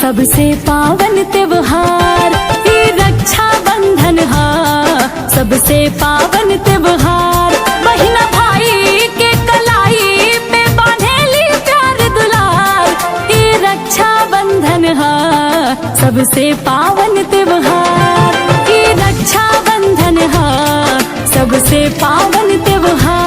सबसे पावन त्योहार ये रक्षा बंधन हा। सबसे पावन त्योहार बहिना भाई के कलाई पे बांधेली प्यार दुलार ये रक्षा बंधन हा। सबसे पावन त्योहार ये रक्षा बंधन हा। सबसे पावन त्योहार।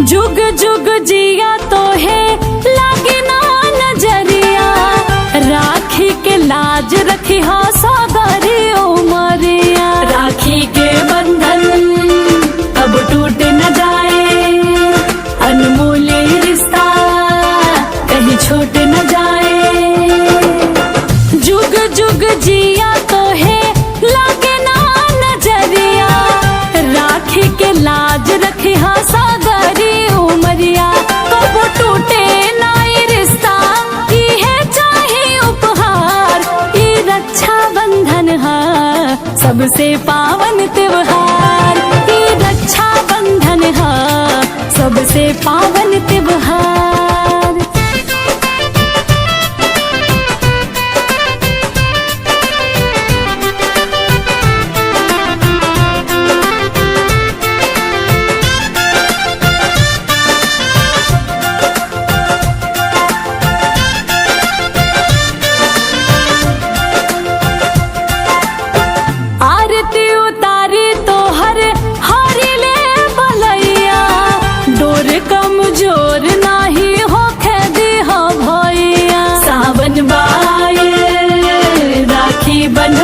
जुग जुग जिया तो है लागे ना नजरिया। राखी के लाज रखी हा सागरी उमरिया। राखी के बंधन अब टूट न जाए। अनमोल रिश्ता कहीं छूट न जाए। जुग जुग जिया तो है लागे ना नजरिया। राखी के लाज रखी हा सागरी उमरिया। कब टूटे ना ये रिश्ता ये चाहे उपहार ये रक्षा बंधन हा। सबसे पावन त्योहार ये रक्षा बंधन हा। सबसे पावन त्योहार। आरती उतारी तो हर हारी ले बलैया। डोर कमजोर नाही होखे दी हो भैया। सावन बाए राखी बंध